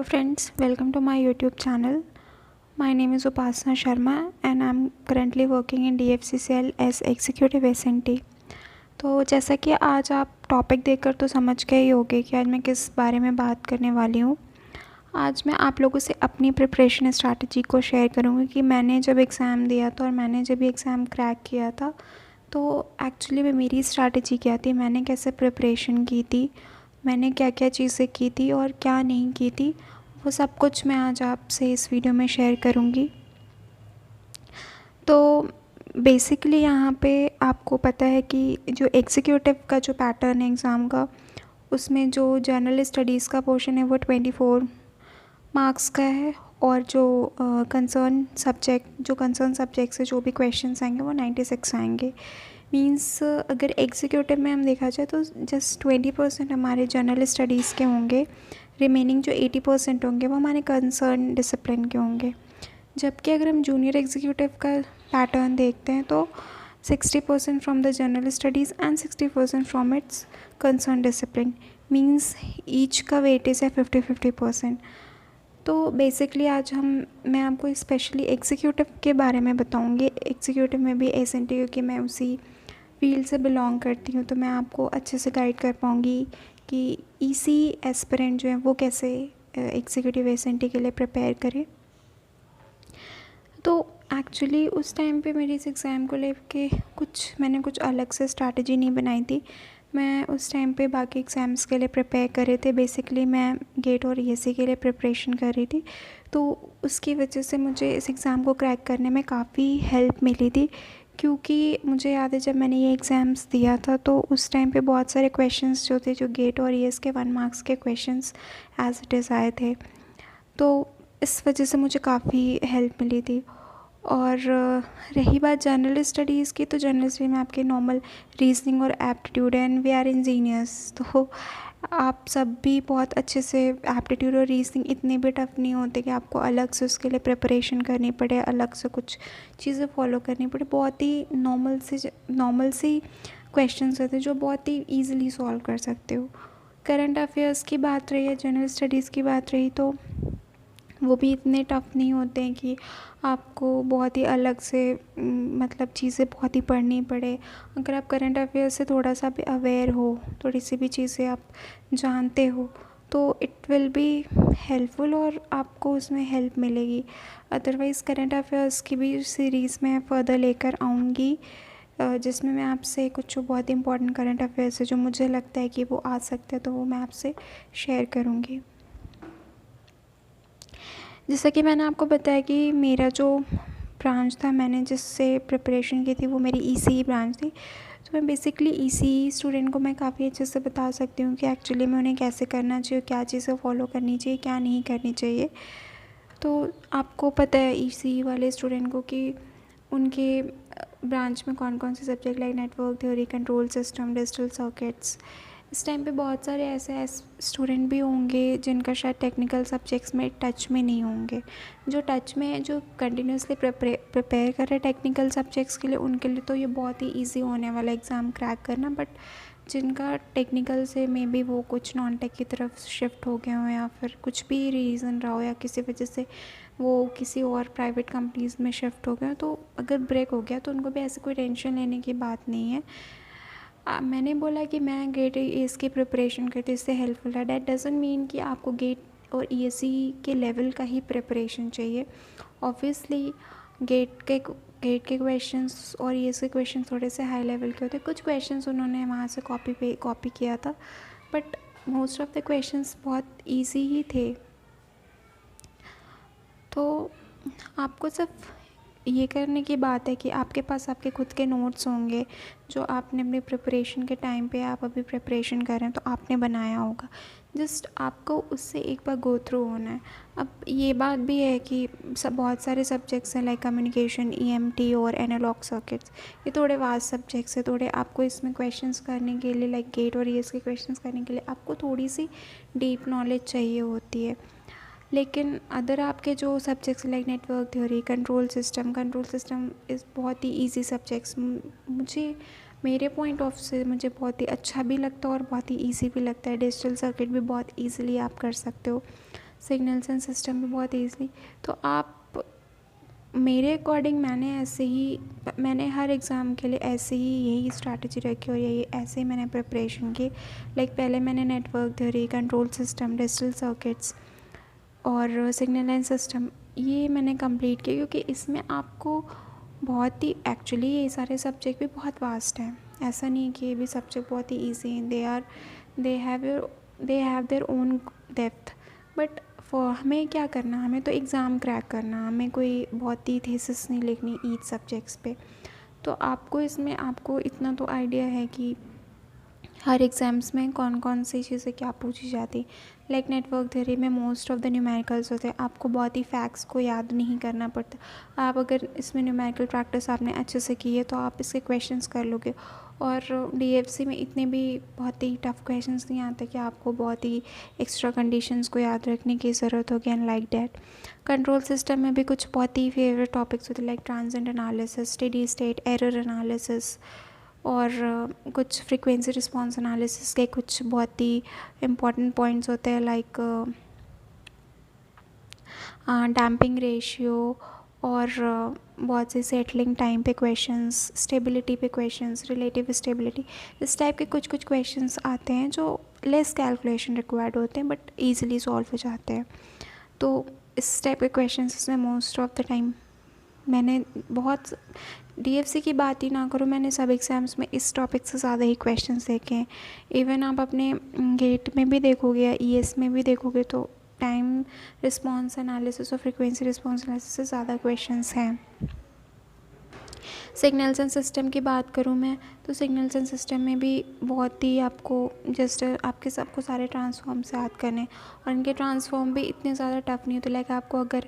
Hello friends, welcome to my YouTube channel. My name is Upasana Sharma and I'm currently working in DFCCL as Executive S&T. तो जैसा कि आज आप topic देखकर तो समझ गए ही होंगे कि आज मैं किस बारे में बात करने वाली हूँ। आज मैं आप लोगों से अपनी प्रिपरेशन स्ट्रैटेजी को शेयर करूँगी कि मैंने जब एग्ज़ाम दिया था और मैंने जब एग्ज़ाम क्रैक किया था तो एक्चुअली में मेरी स्ट्रैटेजी क्या थी, मैंने कैसे प्रिपरेशन की थी, मैंने क्या क्या चीज़ें की थी और क्या नहीं की थी, वो सब कुछ मैं आज आपसे इस वीडियो में शेयर करूँगी। तो बेसिकली यहाँ पे आपको पता है कि जो एग्जीक्यूटिव का जो पैटर्न है एग्ज़ाम का, उसमें जो जनरल स्टडीज़ का पोर्शन है वो 24 मार्क्स का है और जो कंसर्न सब्जेक्ट से जो भी क्वेश्चंस आएंगे वो 96 आएंगे। मींस अगर एग्जीक्यूटिव में हम देखा जाए तो जस्ट 20% हमारे जनरल स्टडीज़ के होंगे, रिमेनिंग जो 80% होंगे वो हमारे कंसर्न डिसिप्लिन के होंगे। जबकि अगर हम जूनियर एग्जीक्यूटिव का पैटर्न देखते हैं तो 60% from the general studies and 60% from its concern discipline, means each का वेटेज है 50-50%। तो बेसिकली आज मैं आपको स्पेशली एग्जीक्यूटिव के बारे में बताऊंगी। एग्जीक्यूटिव में भी एस&टी, क्योंकि मैं उसी फील्ड से बिलोंग करती हूँ तो मैं आपको अच्छे से गाइड कर पाऊँगी कि ईसी एस्पिरेंट जो है वो कैसे एग्जीक्यूटिव एस&टी के लिए प्रिपेयर करें। तो एक्चुअली उस टाइम पे मेरी इस एग्ज़ाम को लेके मैंने कुछ अलग से स्ट्रैटेजी नहीं बनाई थी। मैं उस टाइम पे बाकी एग्ज़ाम्स के लिए प्रिपेयर कर रहे थे। बेसिकली मैं गेट और ईएससी के लिए प्रिपरेशन कर रही थी, तो उसकी वजह से मुझे इस एग्ज़ाम को क्रैक करने में काफ़ी हेल्प मिली थी। क्योंकि मुझे याद है जब मैंने ये एग्ज़ाम्स दिया था तो उस टाइम पे बहुत सारे क्वेश्चंस जो थे, जो गेट और ईएस के 1 मार्क्स के क्वेश्चंस एज इट इज़ आए थे, तो इस वजह से मुझे काफ़ी हेल्प मिली थी। और रही बात जनरल स्टडीज़ की, तो जनरल स्टडी में आपके नॉर्मल रीजनिंग और aptitude and we are engineers, तो आप सब भी बहुत अच्छे से एप्टीट्यूड और रीजनिंग इतने भी टफ नहीं होते कि आपको अलग से उसके लिए प्रिपरेशन करनी पड़े, अलग से कुछ चीज़ें फॉलो करनी पड़े। बहुत ही नॉर्मल से क्वेश्चंस होते हैं जो बहुत ही ईजिली सॉल्व कर सकते हो। करंट अफेयर्स की बात रही है, जनरल स्टडीज़ की बात रही, तो वो भी इतने टफ़ नहीं होते हैं कि आपको बहुत ही अलग से मतलब चीज़ें बहुत ही पढ़नी पड़े। अगर आप करंट अफेयर्स से थोड़ा सा भी अवेयर हो, थोड़ी सी भी चीज़ें आप जानते हो, तो इट विल बी हेल्पफुल और आपको उसमें हेल्प मिलेगी। अदरवाइज़ करंट अफेयर्स की भी सीरीज़ मैं फ़र्दर लेकर आऊँगी, जिसमें मैं आपसे कुछ बहुत इंपॉर्टेंट करंट अफेयर्स है जो मुझे लगता है कि वो आ सकते हैं, तो वो मैं आपसे शेयर करूँगी। जैसा कि मैंने आपको बताया कि मेरा जो ब्रांच था, मैंने जिससे प्रिपरेशन की थी वो मेरी ईसी ब्रांच थी। तो मैं बेसिकली ईसी स्टूडेंट को मैं काफ़ी अच्छे से बता सकती हूँ कि एक्चुअली में उन्हें कैसे करना चाहिए, क्या चीज़ें फॉलो करनी चाहिए, क्या नहीं करनी चाहिए। तो आपको पता है ईसी वाले स्टूडेंट को कि उनके ब्रांच में कौन कौन से subject like network theory, control system, digital circuits. इस टाइम पे बहुत सारे ऐसे स्टूडेंट भी होंगे जिनका शायद टेक्निकल सब्जेक्ट्स में टच में नहीं होंगे। जो टच में है, जो कंटिन्यूसली प्रिपेयर कर रहे हैं टेक्निकल सब्जेक्ट्स के लिए, उनके लिए तो ये बहुत ही इजी होने वाला एग्ज़ाम क्रैक करना। बट जिनका टेक्निकल से मे बी वो कुछ नॉन टेक की तरफ शिफ्ट हो गए हों या फिर कुछ भी रीज़न रहा हो या किसी वजह से वो किसी और प्राइवेट कंपनीज़ में शिफ्ट हो गए, तो अगर ब्रेक हो गया तो उनको भी ऐसे कोई टेंशन लेने की बात नहीं है। मैंने बोला कि मैं गेट ईएस की प्रिपरेशन करती, इससे हेल्पफुल है। डैट डजंट मीन कि आपको गेट और ईएससी के लेवल का ही प्रिपरेशन चाहिए। ऑब्वियसली गेट के क्वेश्चंस और ईएससी के क्वेश्चन थोड़े से हाई लेवल के होते हैं। कुछ क्वेश्चंस उन्होंने वहाँ से कॉपी किया था, but most of the questions बहुत ईजी ही थे। तो आपको सिर्फ ये करने की बात है कि आपके पास आपके खुद के नोट्स होंगे जो आपने अपने प्रिपरेशन के टाइम पे, आप अभी प्रिपरेशन कर रहे हैं तो आपने बनाया होगा। जस्ट आपको उससे एक बार गो थ्रू होना है। अब ये बात भी है कि बहुत सारे सब्जेक्ट्स हैं लाइक कम्युनिकेशन, ईएमटी और एनालॉग सर्किट्स। ये थोड़े वास्ट सब्जेक्ट्स हैं, थोड़े आपको इसमें क्वेश्चंस करने के लिए लाइक गेट और ईएस के क्वेश्चंस करने के लिए आपको थोड़ी सी डीप नॉलेज चाहिए होती है। लेकिन अदर आपके जो subjects like network theory, control system is बहुत ही इजी सब्जेक्ट्स। मुझे मेरे पॉइंट ऑफ से मुझे बहुत ही अच्छा भी लगता है और बहुत ही इजी भी लगता है। डिजिटल सर्किट भी बहुत इजीली आप कर सकते हो। सिग्नल्स एंड सिस्टम भी बहुत ईज़िली। तो आप मेरे अकॉर्डिंग मैंने हर एग्ज़ाम के लिए ऐसे ही यही स्ट्रैटेजी रखी और यही ऐसे ही मैंने प्रिपरेशन की। लाइक पहले मैंने network theory, control system, digital circuits और सिग्नल एंड सिस्टम ये मैंने कंप्लीट किया, क्योंकि इसमें आपको बहुत ही एक्चुअली ये सारे सब्जेक्ट भी बहुत वास्ट हैं। ऐसा नहीं है कि ये भी सब्जेक्ट बहुत ही ईजी हैं, they have their own depth. But हमें क्या करना, हमें तो एग्ज़ाम क्रैक करना, हमें कोई बहुत ही थीसिस नहीं लिखनी ईच सब्जेक्ट्स पे। तो आपको इतना तो आइडिया है कि हर एग्ज़ाम्स में कौन कौन सी चीज़ें क्या पूछी जाती। लाइक नेटवर्क थ्योरी में मोस्ट ऑफ द न्यूमेरिकल्स होते हैं, आपको बहुत ही फैक्ट्स को याद नहीं करना पड़ता। आप अगर इसमें न्यूमेरिकल प्रैक्टिस आपने अच्छे से की है तो आप इसके क्वेश्चंस कर लोगे। और डीएफसी में इतने भी बहुत ही टफ़ क्वेश्चंस नहीं आते कि आपको बहुत ही एक्स्ट्रा कंडीशंस को याद रखने की ज़रूरत होगी and like that. Control system में भी कुछ बहुत ही फेवरेट टॉपिक्स होते हैं, like transient analysis, steady state, error analysis और कुछ फ्रीक्वेंसी रिस्पॉन्स एनालिसिस के कुछ बहुत ही इम्पॉर्टेंट पॉइंट्स होते हैं, लाइक डैम्पिंग रेशियो और बहुत से सेटलिंग टाइम पे क्वेश्चंस, स्टेबिलिटी पे क्वेश्चंस, रिलेटिव स्टेबिलिटी, इस टाइप के कुछ कुछ क्वेश्चंस आते हैं जो लेस कैलकुलेशन रिक्वायर्ड होते हैं बट ईजिली सॉल्व हो जाते हैं। तो इस टाइप के क्वेश्चंस इसमें मोस्ट ऑफ द टाइम मैंने बहुत डीएफसी की बात ही ना करूँ, मैंने सब एग्ज़ाम्स में इस टॉपिक से ज़्यादा ही क्वेश्चंस देखे हैं। इवन आप अपने गेट में भी देखोगे या ईएस में भी देखोगे तो टाइम रिस्पॉन्स एनालिसिस और फ्रीक्वेंसी रिस्पॉन्स एनालिसिस से ज़्यादा क्वेश्चंस हैं। सिग्नल्स एंड सिस्टम की बात करूँ मैं तो सिग्नल्स एंड सिस्टम में भी बहुत ही आपको जस्ट आपके सबको सारे ट्रांसफॉर्म से याद करने, और इनके ट्रांसफॉर्म भी इतने ज़्यादा टफ नहीं होते। लाइक आपको अगर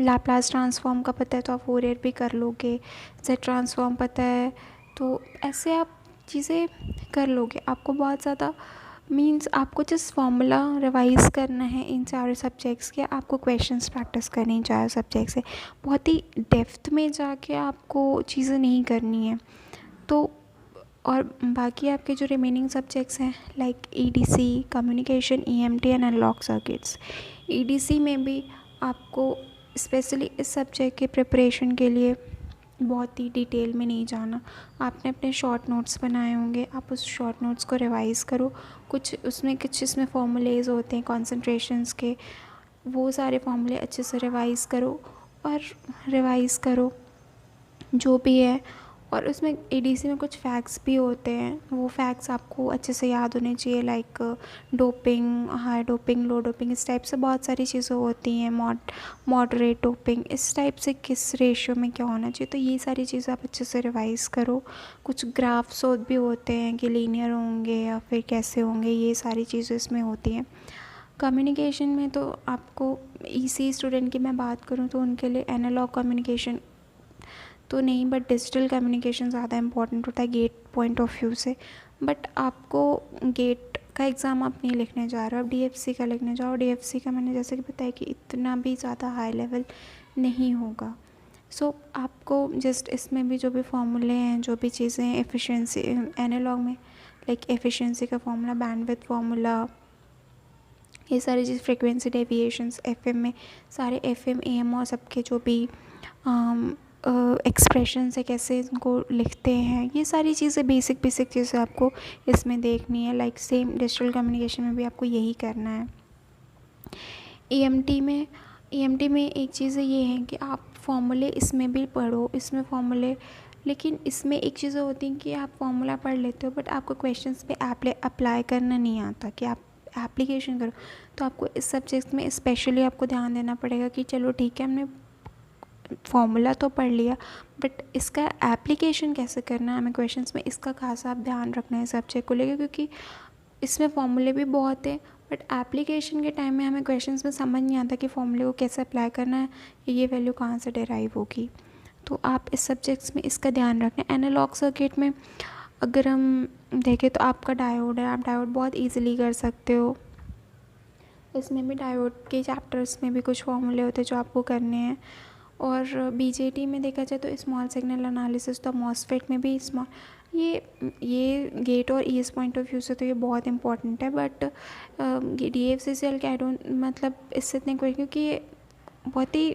लैप्लास ट्रांसफॉर्म का पता है तो आप फोरियर भी कर लोगे, सेट ट्रांसफॉर्म पता है तो ऐसे आप चीज़ें कर लोगे। आपको बहुत ज़्यादा मीन्स आपको जस्ट फॉर्मूला रिवाइज़ करना है इन सारे सब्जेक्ट्स के, आपको क्वेश्चंस प्रैक्टिस करनी चाहिए सब्जेक्ट से, बहुत ही डेप्थ में जाके आपको चीज़ें नहीं करनी है। तो और बाकी आपके जो रिमेनिंग सब्जेक्ट्स हैं like EDC, communication, EMT and analog circuits. EDC में भी आपको स्पेशली इस सब्जेक्ट के प्रिपरेशन के लिए बहुत ही डिटेल में नहीं जाना। आपने अपने शॉर्ट नोट्स बनाए होंगे, आप उस शॉर्ट नोट्स को रिवाइज़ करो। कुछ इसमें फॉर्मूलेज होते हैं कॉन्सेंट्रेशंस के, वो सारे फॉर्मूले अच्छे से रिवाइज़ करो जो भी है। और उसमें एडीसी में कुछ फैक्ट्स भी होते हैं, वो फैक्ट्स आपको अच्छे से याद होने चाहिए, लाइक डोपिंग, हाई डोपिंग, लो डोपिंग, इस टाइप से बहुत सारी चीज़ें होती हैं। मॉडरेट डोपिंग, इस टाइप से किस रेशियो में क्या होना चाहिए, तो ये सारी चीज़ें आप अच्छे से रिवाइज़ करो। कुछ ग्राफ्स भी होते हैं कि लीनियर होंगे या फिर कैसे होंगे, ये सारी चीज़ें इसमें होती हैं। कम्युनिकेशन में तो आपको ईसी स्टूडेंट की मैं बात करूँ तो उनके लिए एनालॉग कम्युनिकेशन तो नहीं, बट डिजिटल कम्युनिकेशन ज़्यादा इम्पॉर्टेंट होता है गेट पॉइंट ऑफ व्यू से। बट आपको गेट का एग्ज़ाम आप नहीं लिखने जा रहे हो, आप डीएफसी का लिखने जाओ। डीएफसी का मैंने जैसे कि बताया कि इतना भी ज़्यादा हाई लेवल नहीं होगा। सो आपको जस्ट इसमें भी जो भी फॉर्मूले हैं, जो भी चीज़ें हैं, एफिशिएंसी एनालॉग में लाइक एफिशिएंसी का फॉर्मूला, बैंडविड्थ फॉर्मूला, ये सारी चीज़, फ्रीक्वेंसी डेविएशंस एफएम में, एफएम एएम और सबके जो भी एक्सप्रेशन से कैसे इनको लिखते हैं, ये सारी चीज़ें बेसिक चीज़ें आपको इसमें देखनी है। लाइक सेम डिजिटल कम्युनिकेशन में भी आपको यही करना है। ईएमटी में एक चीज़ें ये हैं कि आप फॉर्मूले इसमें भी पढ़ो, इसमें फॉर्मूले, लेकिन इसमें एक चीज़ें होती हैं कि आप फॉर्मूला पढ़ लेते हो बट आपको क्वेश्चंस पे अप्लाई करना नहीं आता कि आप एप्लीकेशन करो। तो आपको इस सब्जेक्ट में स्पेशली आपको ध्यान देना पड़ेगा कि चलो ठीक है, हमने फॉर्मूला तो पढ़ लिया बट इसका एप्लीकेशन कैसे करना है, हमें क्वेश्चंस में इसका खासा ध्यान रखना है सब्जेक्ट को लेकर, क्योंकि इसमें फॉर्मूले भी बहुत हैं बट एप्लीकेशन के टाइम में हमें क्वेश्चंस में समझ नहीं आता कि फॉर्मूले को कैसे अप्लाई करना है, ये वैल्यू कहाँ से डेराइव होगी। तो आप इस सब्जेक्ट्स में इसका ध्यान रखें। एनालॉग सर्किट में अगर हम देखें तो आपका डायोड है, आप डायोड बहुत ईजिली कर सकते हो। इसमें भी डायोड के चैप्टर्स में भी कुछ फॉर्मूले होते हैं जो आपको करने हैं। और बीजेटी में देखा जाए तो स्मॉल सिग्नल एनालिसिस, तो मॉसफेट में भी ये गेट और ईएस पॉइंट ऑफ व्यू से तो ये बहुत इंपॉर्टेंट है, बट DFCCL के आई डोंट मतलब इससे इतने कोई, क्योंकि ये बहुत ही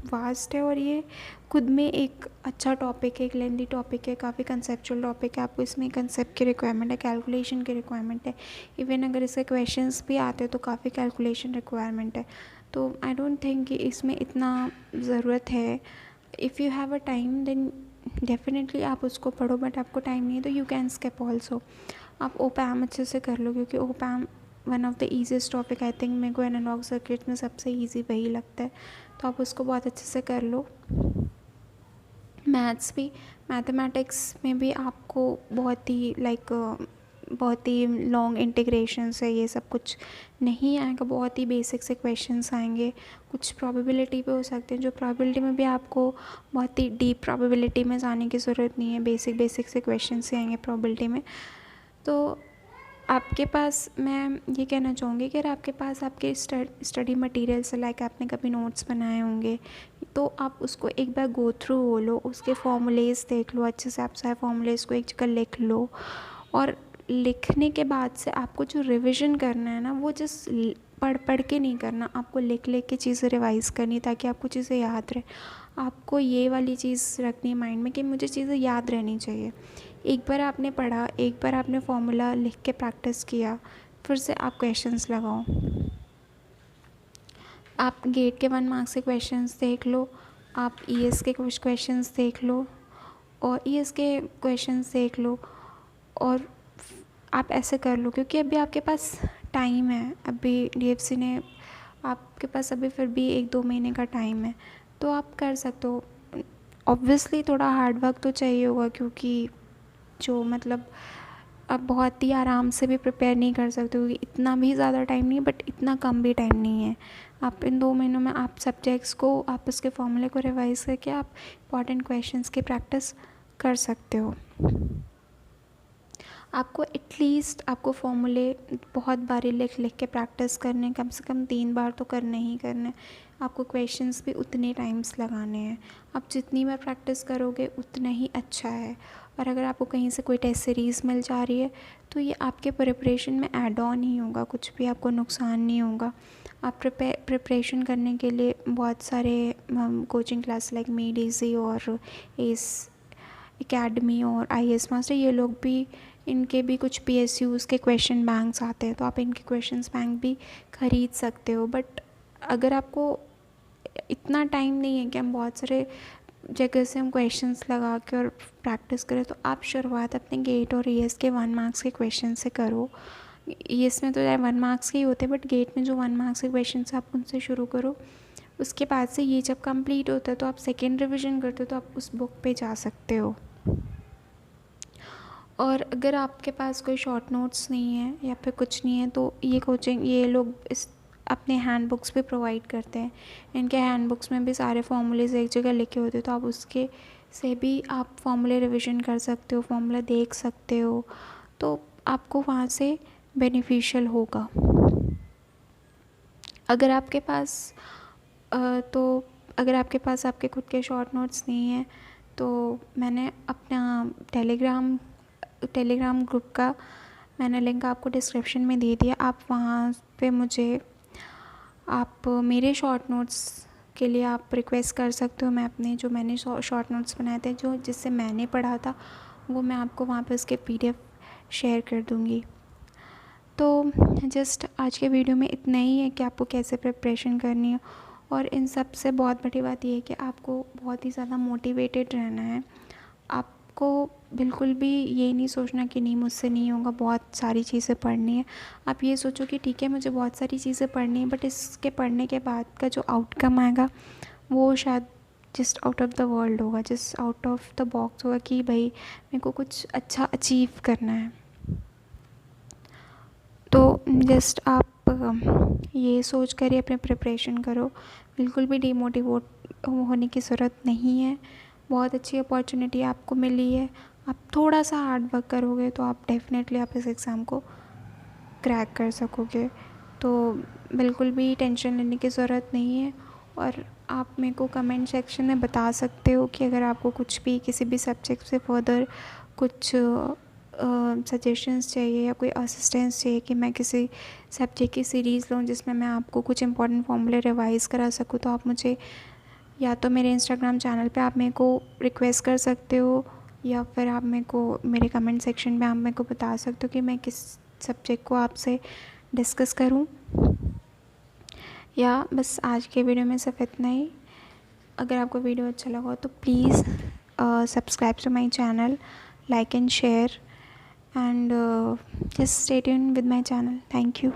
वास्ट है और ये खुद में एक अच्छा टॉपिक है, एक लेंदी टॉपिक है, काफ़ी कंसेप्चुअल टॉपिक है। आपको इसमें कंसेप्ट की रिक्वायरमेट है, कैलकुलेशन की रिक्वायरमेंट है, इवन अगर इसके क्वेश्चंस भी आते हैं तो काफ़ी कैलकुलेशन रिक्वायरमेंट है। तो आई डोंट थिंक कि इसमें इतना ज़रूरत है। If you have a time then definitely आप उसको पढ़ो, बट आपको टाइम नहीं है तो यू कैन स्किप ऑल्सो। आप ओपैम अच्छे से कर लो, क्योंकि ओपैम one of the easiest topic, I think मेरे को एनालॉग सर्किट में सबसे ईजी वही लगता है, तो आप उसको बहुत अच्छे से कर लो। मैथ्स भी, मैथमेटिक्स में भी आपको बहुत ही बहुत ही लॉन्ग इंटीग्रेशन से ये सब कुछ नहीं आएगा, बहुत ही बेसिक से क्वेश्चंस आएंगे। कुछ प्रोबेबिलिटी पे हो सकते हैं, जो प्रोबेबिलिटी में भी आपको बहुत ही डीप प्रोबेबिलिटी में जाने की ज़रूरत नहीं है, बेसिक बेसिक से क्वेश्चन से आएंगे प्रोबेबिलिटी में। तो आपके पास, मैं ये कहना चाहूँगी कि अगर आपके पास आपके स्टडी मटेरियल्स लाइक आपने कभी नोट्स बनाए होंगे, तो आप उसको एक बार गो थ्रू हो लो, उसके फॉर्मूलेज देख लो अच्छे से, आप सारे फॉर्मूलेज को एक जगह लिख लो। और लिखने के बाद से आपको जो रिवीजन करना है ना, वो जस्ट पढ़ पढ़ के नहीं करना, आपको लिख लिख के चीज़ें रिवाइज़ करनी, ताकि आपको चीज़ें याद रहे। आपको ये वाली चीज़ रखनी है माइंड में कि मुझे चीज़ें याद रहनी चाहिए। एक बार आपने पढ़ा, एक बार आपने फॉर्मूला लिख के प्रैक्टिस किया, फिर से आप क्वेश्चंस लगाओ। आप गेट के 1 मार्क्स के क्वेश्चंस देख लो, आप ईएस के कुछ क्वेश्चंस देख लो, और ईएस के क्वेश्चंस देख लो, और आप ऐसे कर लो, क्योंकि अभी आपके पास टाइम है। अभी डीएफसी ने आपके पास अभी फिर भी 1-2 महीने का टाइम है, तो आप कर सकते हो। ऑब्वियसली थोड़ा हार्ड वर्क तो चाहिए होगा, क्योंकि जो मतलब आप बहुत ही आराम से भी प्रिपेयर नहीं कर सकते, क्योंकि इतना भी ज़्यादा टाइम नहीं है, बट इतना कम भी टाइम नहीं है। आप इन 2 महीनों में आप सब्जेक्ट्स को, आप उसके फॉर्मूले को रिवाइज करके आप इंपॉर्टेंट क्वेश्चंस की प्रैक्टिस कर सकते हो। आपको एटलीस्ट आपको फॉर्मूले बहुत बारी लिख लिख के प्रैक्टिस करने, कम से कम 3 बार तो करने ही करने। आपको क्वेश्चंस भी उतने टाइम्स लगाने हैं। आप जितनी बार प्रैक्टिस करोगे उतना ही अच्छा है। और अगर आपको कहीं से कोई टेस्ट सीरीज़ मिल जा रही है, तो ये आपके प्रिपरेशन में ऐड ऑन ही होगा, कुछ भी आपको नुकसान नहीं होगा। आप प्रिपरेशन करने के लिए बहुत सारे coaching class like made easy और एस एकेडमी और IAS मास्टर, ये लोग भी, इनके भी कुछ PSUs के क्वेश्चन बैंक्स आते हैं, तो आप इनके क्वेश्चन बैंक भी ख़रीद सकते हो। बट अगर आपको इतना टाइम नहीं है कि हम बहुत सारे जगह से हम क्वेश्चंस लगा के और प्रैक्टिस करें, तो आप शुरुआत अपने गेट और ES के 1 मार्क्स के क्वेश्चन से करो। ES में तो 1 मार्क्स के ही होते हैं, बट गेट में जो 1 मार्क्स के क्वेश्चन आप उनसे शुरू करो। उसके बाद से ये जब कंप्लीट होता है तो आप सेकेंड रिविज़न करते हो, तो आप उस बुक पे जा सकते हो। और अगर आपके पास कोई शॉर्ट नोट्स नहीं है या फिर कुछ नहीं है, तो ये लोग इस अपने हैंड बुक्स भी प्रोवाइड करते हैं। इनके हैंड बुक्स में भी सारे फार्मूलेज एक जगह लिखे होते हैं, तो आप उसके से भी आप फार्मूले रिवीजन कर सकते हो, फार्मूला देख सकते हो, तो आपको वहाँ से बेनिफिशियल होगा। अगर आपके पास अगर आपके पास आपके खुद के शॉर्ट नोट्स नहीं हैं, तो मैंने अपना टेलीग्राम ग्रुप का मैंने लिंक आपको डिस्क्रिप्शन में दे दिया। आप वहाँ पे आप मेरे शॉर्ट नोट्स के लिए आप रिक्वेस्ट कर सकते हो। मैंने शॉर्ट नोट्स बनाए थे, जिससे मैंने पढ़ा था, वो मैं आपको वहाँ पे उसके PDF शेयर कर दूँगी। तो जस्ट आज के वीडियो में इतना ही है कि आपको कैसे प्रिपरेशन करनी है, और इन सब से बहुत बड़ी बात यह है कि आपको बहुत ही ज़्यादा मोटिवेटेड रहना है। आपको बिल्कुल भी ये नहीं सोचना कि नहीं मुझसे नहीं होगा, बहुत सारी चीज़ें पढ़नी है। आप ये सोचो कि ठीक है मुझे बहुत सारी चीज़ें पढ़नी है, बट इसके पढ़ने के बाद का जो आउटकम आएगा वो शायद just out of the world होगा, just out of the box होगा, कि भाई मेरे को कुछ अच्छा अचीव करना है। तो जस्ट आप ये सोच कर ही अपने प्रिपरेशन करो, बिल्कुल भी डीमोटिवेट होने की ज़रूरत नहीं है। बहुत अच्छी अपॉर्चुनिटी आपको मिली है, आप थोड़ा सा हार्ड वर्क करोगे तो आप डेफिनेटली आप इस एग्ज़ाम को क्रैक कर सकोगे। तो बिल्कुल भी टेंशन लेने की ज़रूरत नहीं है। और आप मेरे को कमेंट सेक्शन में बता सकते हो कि अगर आपको कुछ भी किसी भी सब्जेक्ट से फर्दर कुछ सजेशंस चाहिए या कोई असिस्टेंस चाहिए कि मैं किसी सब्जेक्ट की सीरीज़ लूँ जिसमें मैं आपको कुछ इंपॉर्टेंट फॉर्मूले रिवाइज़ करा सकूँ, तो आप मुझे या तो मेरे इंस्टाग्राम चैनल पे आप मेरे को रिक्वेस्ट कर सकते हो, या फिर आप मेरे को मेरे कमेंट सेक्शन में आप मेरे को बता सकते हो कि मैं किस सब्जेक्ट को आपसे डिस्कस करूं। या बस आज के वीडियो में सिर्फ इतना ही। अगर आपको वीडियो अच्छा लगा तो please subscribe to my channel, like and share, and just stay tuned with my channel. Thank you.